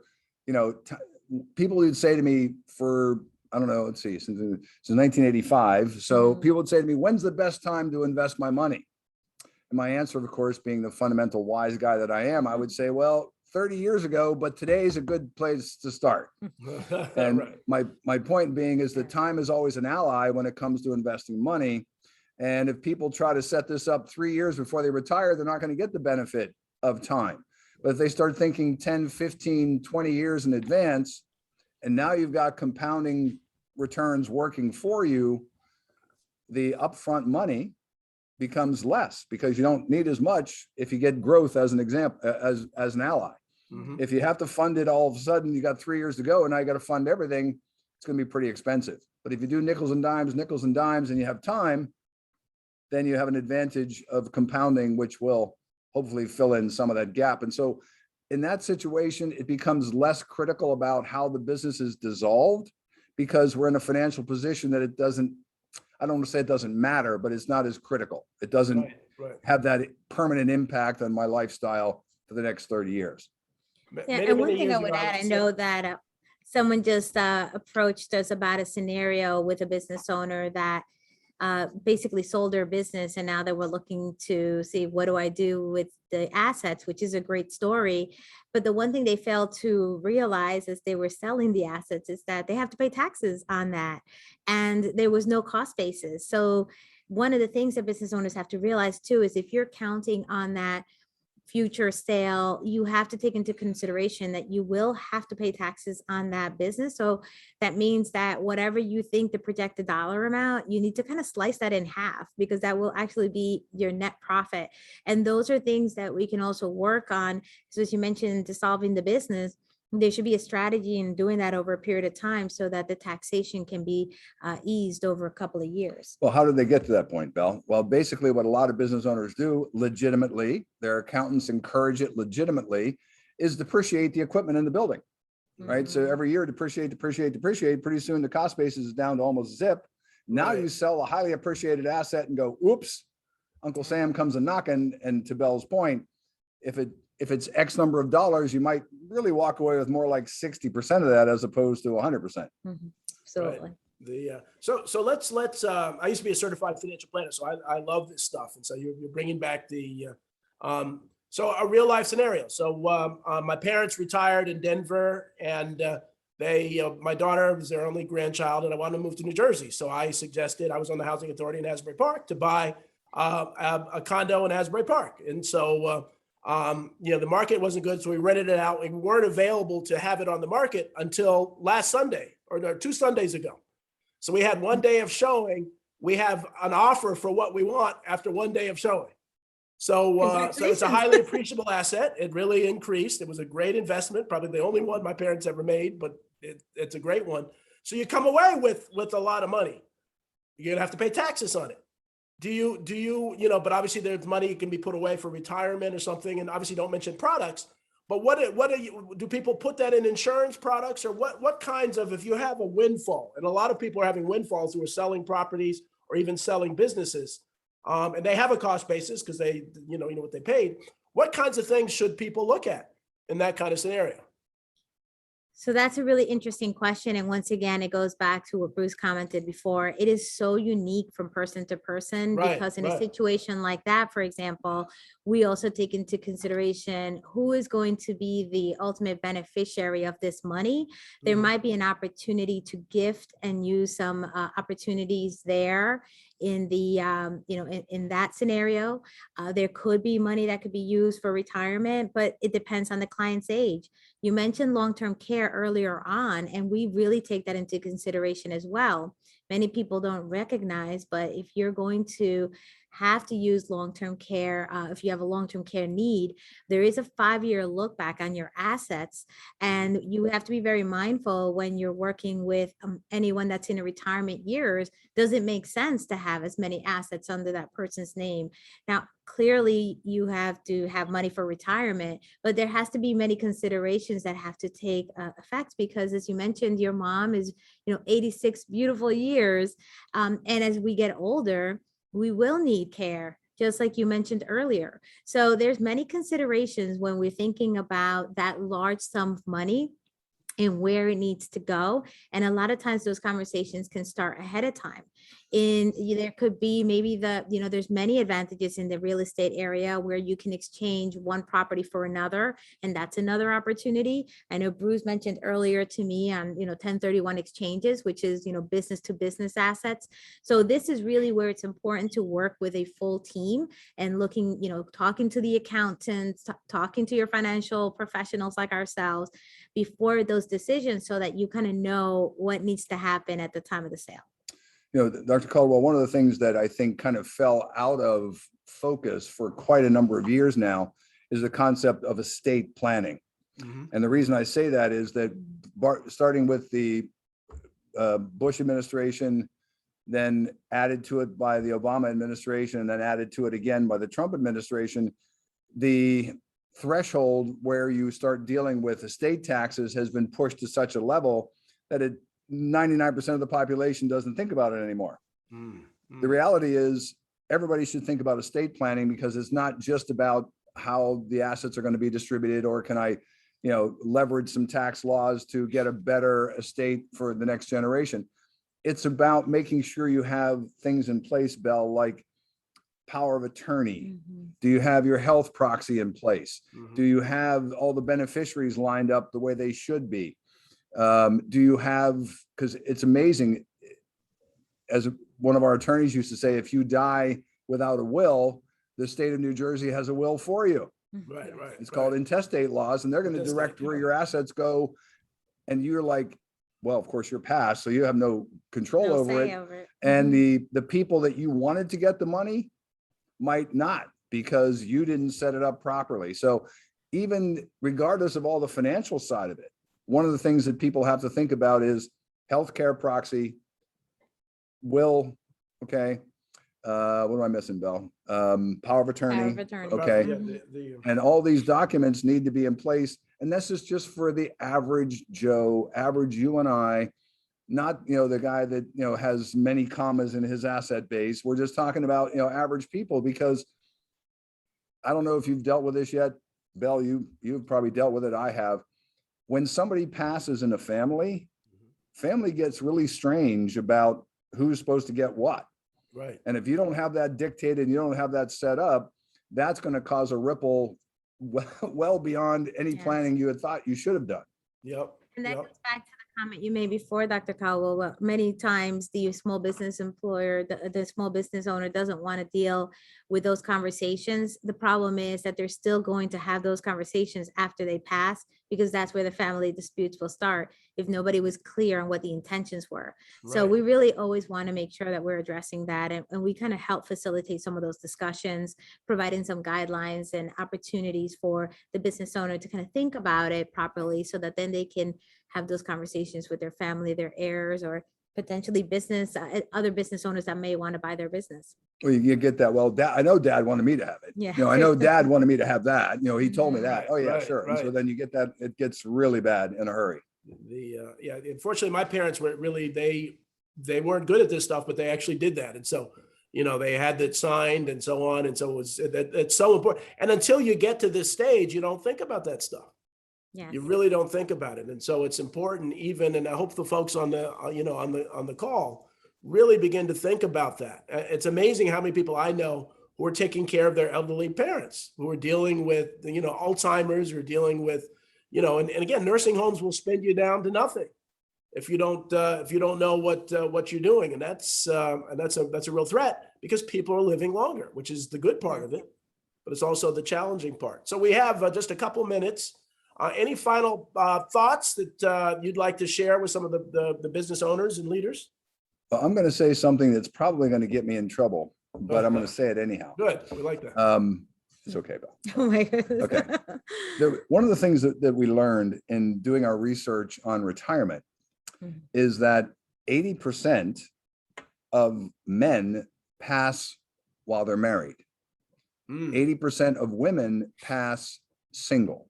people would say to me for, I don't know, let's see, since 1985. So people would say to me, when's the best time to invest my money? And my answer, of course, being the fundamental wise guy that I am, I would say, well, 30 years ago, but today's a good place to start. And my point being is that time is always an ally when it comes to investing money. And if people try to set this up 3 years before they retire, they're not going to get the benefit of time. But if they start thinking 10, 15, 20 years in advance, and now you've got compounding returns working for you, the upfront money becomes less, because you don't need as much if you get growth as an example, as an ally. If you have to fund it all of a sudden, you got 3 years to go and now you got to fund everything, it's going to be pretty expensive. But if you do nickels and dimes, and you have time, then you have an advantage of compounding, which will hopefully fill in some of that gap. And so in that situation, it becomes less critical about how the business is dissolved, because we're in a financial position that it doesn't, I don't want to say it doesn't matter, but it's not as critical. It doesn't have that permanent impact on my lifestyle for the next 30 years. Yeah, and one thing I would add, I know that someone just approached us about a scenario with a business owner that basically sold their business, and now they were looking to see, what do I do with the assets, which is a great story. But the one thing they failed to realize as they were selling the assets is that they have to pay taxes on that, and there was no cost basis. So one of the things that business owners have to realize too is, if you're counting on that future sale, you have to take into consideration that you will have to pay taxes on that business. So that means that whatever you think the projected dollar amount, you need to kind of slice that in half, because that will actually be your net profit. And those are things that we can also work on. So as you mentioned, dissolving the business, there should be a strategy in doing that over a period of time, so that the taxation can be eased over a couple of years. Well, how did they get to that point, Bell? Well, basically what a lot of business owners do legitimately, their accountants encourage it legitimately, is depreciate the equipment in the building, right? So every year, depreciate. Pretty soon the cost basis is down to almost zip. Now you sell a highly appreciated asset and go, oops, Uncle Sam comes a knocking. And to Bell's point, if it's X number of dollars, you might really walk away with more like 60% of that, as opposed to 100%. Absolutely. So let's I used to be a certified financial planner, so I love this stuff. And so you're bringing back so a real life scenario. So my parents retired in Denver, and my daughter was their only grandchild, and I wanted to move to New Jersey. So I suggested, I was on the Housing Authority in Asbury Park, to buy a condo in Asbury Park. And so, the market wasn't good. So we rented it out, and we weren't available to have it on the market until last Sunday, or no, 2 Sundays ago. So we had 1 day of showing. We have an offer for what we want after 1 day of showing. So it's a highly appreciable asset. It really increased. It was a great investment, probably the only one my parents ever made, but it's a great one. So you come away with a lot of money. You're gonna have to pay taxes on it. But obviously there's money that can be put away for retirement or something, and obviously don't mention products. But do people put that in insurance products, or what kinds of, if you have a windfall, and a lot of people are having windfalls who are selling properties or even selling businesses, and they have a cost basis because they, you know what they paid. What kinds of things should people look at in that kind of scenario? So that's a really interesting question. And once again, it goes back to what Bruce commented before. It is so unique from person to person, because in a situation like that, for example, we also take into consideration who is going to be the ultimate beneficiary of this money. There might be an opportunity to gift and use some opportunities there in the, in that scenario. There could be money that could be used for retirement, but it depends on the client's age. You mentioned long-term care earlier on, and we really take that into consideration as well. Many people don't recognize, but if you're going to have to use long-term care, if you have a long-term care need, there is a 5-year look back on your assets. And you have to be very mindful when you're working with anyone that's in a retirement years. Does it make sense to have as many assets under that person's name? Now, clearly you have to have money for retirement, but there has to be many considerations that have to take effect, because as you mentioned, your mom is, 86 beautiful years. And as we get older, we will need care, just like you mentioned earlier. So there's many considerations when we're thinking about that large sum of money and where it needs to go. And a lot of times those conversations can start ahead of time. There could be maybe there's many advantages in the real estate area where you can exchange one property for another, and that's another opportunity. I know Bruce mentioned earlier to me on 1031 exchanges, which is business to business assets. So this is really where it's important to work with a full team and looking, talking to the accountants, talking to your financial professionals like ourselves before those decisions, so that you kind of know what needs to happen at the time of the sale. Dr. Caldwell, one of the things that I think kind of fell out of focus for quite a number of years now is the concept of estate planning. And the reason I say that is that starting with the Bush administration, then added to it by the Obama administration, and then added to it again by the Trump administration, the threshold where you start dealing with estate taxes has been pushed to such a level that 99% of the population doesn't think about it anymore. The reality is everybody should think about estate planning, because it's not just about how the assets are going to be distributed, or can I, leverage some tax laws to get a better estate for the next generation. It's about making sure you have things in place, Bell, like power of attorney. Do you have your health proxy in place? Do you have all the beneficiaries lined up the way they should be? Do you have, because it's amazing, as one of our attorneys used to say, if you die without a will, the state of New Jersey has a will for you. Right. It's called intestate laws, and they're going to direct where your assets go. And you're like, well, of course you're passed, so you have no control over it. And the people that you wanted to get the money might not, because you didn't set it up properly. So even regardless of all the financial side of it, one of the things that people have to think about is healthcare proxy, will, okay. What am I missing, Bell? Power of attorney. Okay. And all these documents need to be in place. And this is just for the average Joe, average you and I, not, the guy that, has many commas in his asset base. We're just talking about, average people, because I don't know if you've dealt with this yet, Bell, you've probably dealt with it. I have. When somebody passes in a family gets really strange about who's supposed to get what. Right. And if you don't have that dictated, and you don't have that set up, that's going to cause a ripple well beyond any planning you had thought you should have done. Yep. And that goes back to the comment you made before, Dr. Caldwell, many times the small business employer, the small business owner doesn't want to deal with those conversations. The problem is that they're still going to have those conversations after they pass, because that's where the family disputes will start if nobody was clear on what the intentions were. So Right. we really always want to make sure that we're addressing that. And we kind of help facilitate some of those discussions, providing some guidelines and opportunities for the business owner to kind of think about it properly, so that then they can have those conversations with their family, their heirs, or potentially other business owners that may want to buy their business. Well, you get that. Well, dad, I know dad wanted me to have it. Yeah. I know dad wanted me to have that. He told me that. Right, Oh yeah, right, sure. And so right. then you get that, it gets really bad in a hurry. Yeah, unfortunately, my parents were really, they weren't good at this stuff, but they actually did that. And so, they had it signed and so on. And so it's so important. And until you get to this stage, you don't think about that stuff. Yes. You really don't think about it. And so it's important even, and I hope the folks on the, on the call really begin to think about that. It's amazing how many people I know who are taking care of their elderly parents, who are dealing with, Alzheimer's, or dealing with, and again, nursing homes will spin you down to nothing if you don't know what you're doing. And that's a real threat, because people are living longer, which is the good part of it, but it's also the challenging part. So we have just a couple minutes. Any final thoughts that you'd like to share with some of the business owners and leaders? Well, I'm going to say something that's probably going to get me in trouble, but I'm going to say it anyhow. Good. We like that. It's okay, Bill. Oh my goodness. Okay. One of the things that we learned in doing our research on retirement is that 80% of men pass while they're married. 80% of women pass single.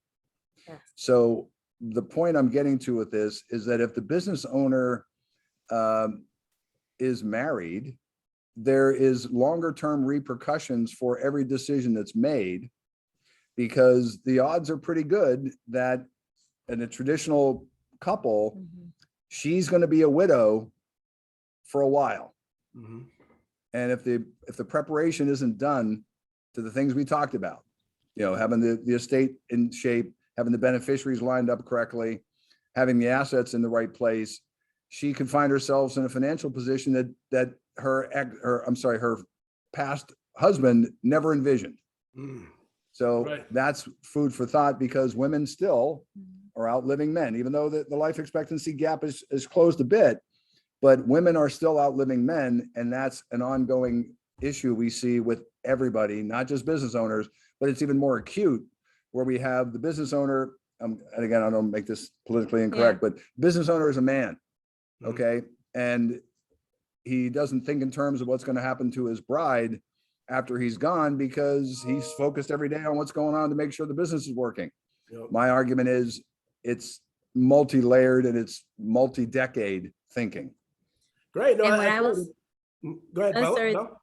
So the point I'm getting to with this is that if the business owner is married, there is longer term repercussions for every decision that's made, because the odds are pretty good that in a traditional couple, she's going to be a widow for a while. And if the preparation isn't done to the things we talked about, having the estate in shape, having the beneficiaries lined up correctly, having the assets in the right place, she could find herself in a financial position that her past husband never envisioned. So that's food for thought, because women still are outliving men, even though the life expectancy gap is closed a bit, but women are still outliving men. And that's an ongoing issue we see with everybody, not just business owners, but it's even more acute, where we have the business owner, and again, I don't make this politically incorrect, but business owner is a man, okay? And he doesn't think in terms of what's going to happen to his bride after he's gone, because he's focused every day on what's going on to make sure the business is working. My argument is it's multi-layered and it's multi-decade thinking. Great. No, And what I was, go ahead, Bella. No?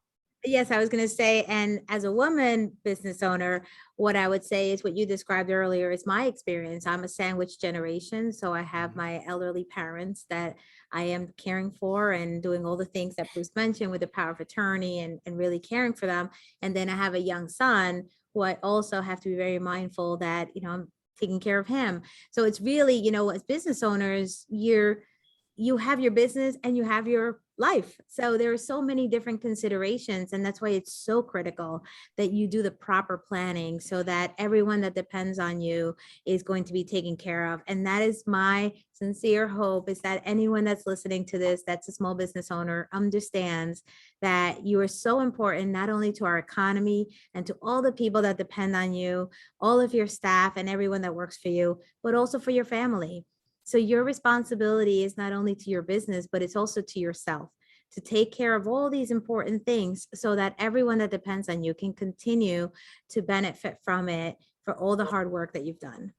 Yes, I was going to say, and as a woman business owner, what I would say is what you described earlier is my experience. I'm a sandwich generation. So I have my elderly parents that I am caring for and doing all the things that Bruce mentioned with the power of attorney and really caring for them. And then I have a young son who I also have to be very mindful that, I'm taking care of him. So it's really, as business owners, you have your business and you have your life. So there are so many different considerations. And that's why it's so critical that you do the proper planning so that everyone that depends on you is going to be taken care of. And that is my sincere hope, is that anyone that's listening to this, that's a small business owner, understands that you are so important, not only to our economy and to all the people that depend on you, all of your staff and everyone that works for you, but also for your family. So your responsibility is not only to your business, but it's also to yourself, to take care of all these important things so that everyone that depends on you can continue to benefit from it for all the hard work that you've done.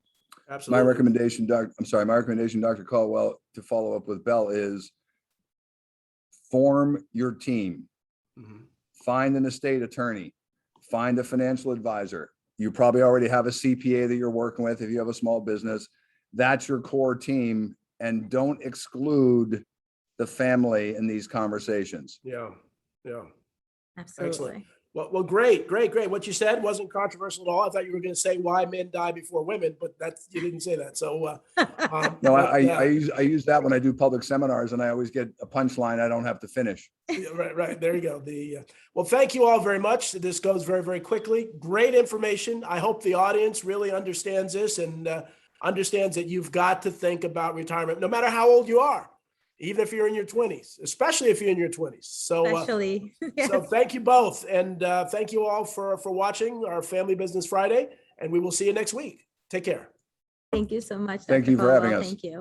Absolutely. My recommendation, Dr. Caldwell, to follow up with Bell, is form your team. Find an estate attorney, find a financial advisor. You probably already have a CPA that you're working with if you have a small business. That's your core team, and don't exclude the family in these conversations. Yeah. Absolutely. Excellent. Well, great. What you said wasn't controversial at all. I thought you were going to say why men die before women, but you didn't say that. So, No, I use that when I do public seminars, and I always get a punchline I don't have to finish. right. There you go. Well, thank you all very much. This goes very, very quickly. Great information. I hope the audience really understands this and understands that you've got to think about retirement, no matter how old you are. Even if you're in your 20s, especially if you're in your 20s. So, Especially. Yes. so thank you both. And thank you all for watching our Family Business Friday. And we will see you next week. Take care. Thank you so much. Thank Dr. you for having Caldwell. us. Thank you.